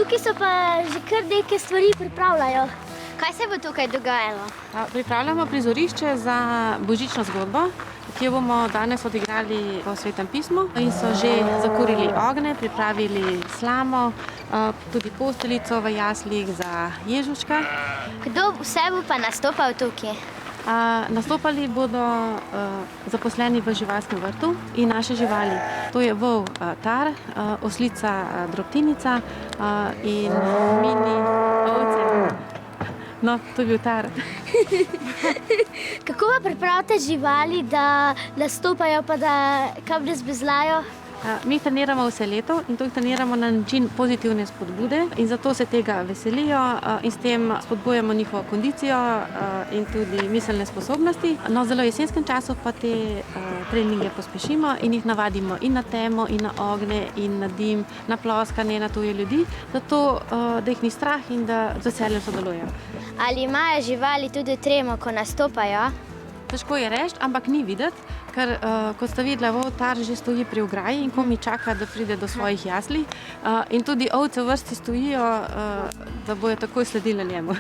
Tukaj so pa že kar neke stvari pripravljajo. Kaj se bo tukaj dogajalo? Pripravljamo prizorišče za božično zgodbo, ki jo bomo danes odigrali po Svetem pismu in so že zakurili ogne, pripravili slamo, tudi posteljico v jaslih za Ježuška. Kdo vse bo pa nastopal tukaj? Nastopali bodo zaposleni v živalskem vrtu in naše živali. To je vol Tar, oslica Drobtinica in mini ovce. No, to je bil Tar. Kako pa pripravite živali, da nastopajo pa da kam ne zbezlajo? Mi jih treniramo vse leto in to jih treniramo na način pozitivne spodbude in zato se tega veselijo in s tem spodbujamo njihovo kondicijo in tudi miselne sposobnosti. No, zelo v jesenskem času pa te treninge pospešimo in jih navadimo in na temo, in na ogne, in na dim, na ploskanje, na tuje ljudi, zato da jih ni strah in da z veseljem sodelujejo. Ali imajo živali tudi tremo, ko nastopajo? Težko je reči, ampak ni videti, ker kot sta videla, vol Tar že stoji pri ograji in komi čaka, da pride do svojih jasli. In tudi ovce v vrsti stojijo, da bojo takoj sledile njemu.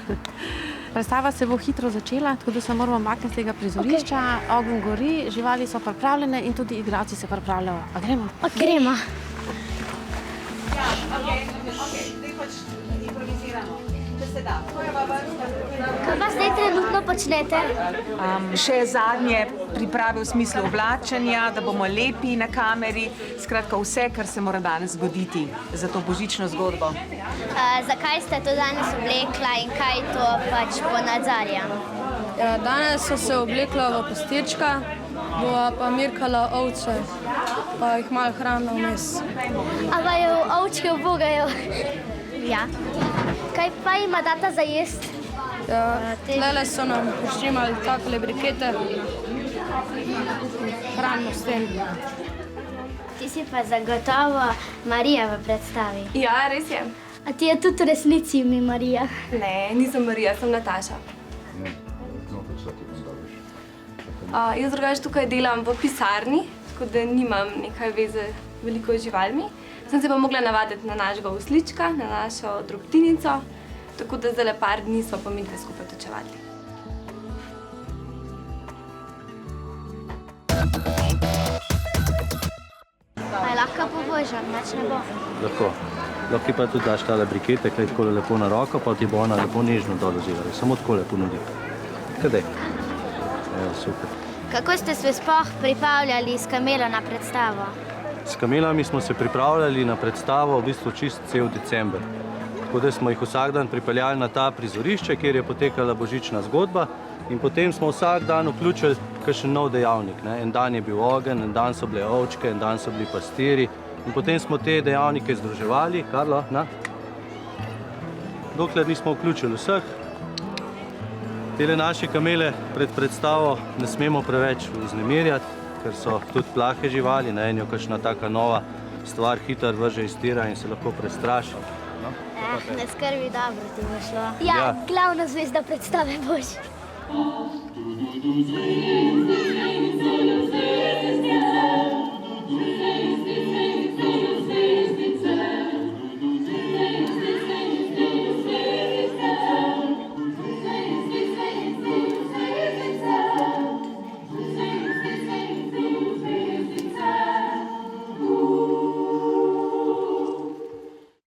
Predstava se bo hitro začela, tako da se moramo makniti z tega prizorišča. Ogenj gori, živali so pripravljene in tudi igralci se pripravljajo. A gremo? Gremo. Ja, zdaj pač improviziramo. Kaj pa zdaj trenutno počnete? Še zadnje priprave v smislu oblačenja, da bomo lepi na kameri. Skratka, vse, kar se mora danes zgoditi za to božično zgodbo. Zakaj ste to danes oblekla in kaj to pač ponazarja? Danes so se oblekla v pastirčka, bova pa mirkala ovce, pa jih malo hranila vmes. A vaju ovčke ubogajo? Ja. Kaj pa ima data za jest? Tlele so nam prištimali takole brikete, hranimo s tem. Ti si pa zagotovo Marija v predstavi. Ja, res je. A ti je tudi v resnici ime Marija? Ne, nisem Marija, sem Nataša. Jaz drugače tukaj delam v pisarni, tako da nimam nekaj veze veliko z živalmi. Sem se pa mogla navaditi na našega oslička, na našo Drobtinico, tako da zdaj par dni smo pa mi dve skupaj točevali. A lahko pobožam, nič ne bo? Lahko. Lahko pa tudi daš tale brikete, kaj tako lepo na roko, pa ti bo ona lepo nežno dol vzela. Samo tako lepo nudi. Kadej? Evo, super. Kako ste se sploh pripravljali s Kamelo na predstavo? S kamelami smo se pripravljali na predstavo v bistvu čist cel december. Tako da smo jih vsak dan pripeljali na ta prizorišče, kjer je potekala božična zgodba in potem smo vsak dan vključili kakšen nov dejavnik. En dan je bil ogenj, en dan so bile ovčke, en dan so bili pastiri in potem smo te dejavnike združevali. Karlo, na? Dokler nismo vključili vseh. Tele naše kamele pred predstavo ne smemo preveč vznemirjati, ker so tudi plahe živali, na enjo kakšna taka nova stvar hitro vrže iz tira in se lahko prestraši. Ne skrbi, dobro ti bo šlo. Ja, glavna zvezda predstave boš.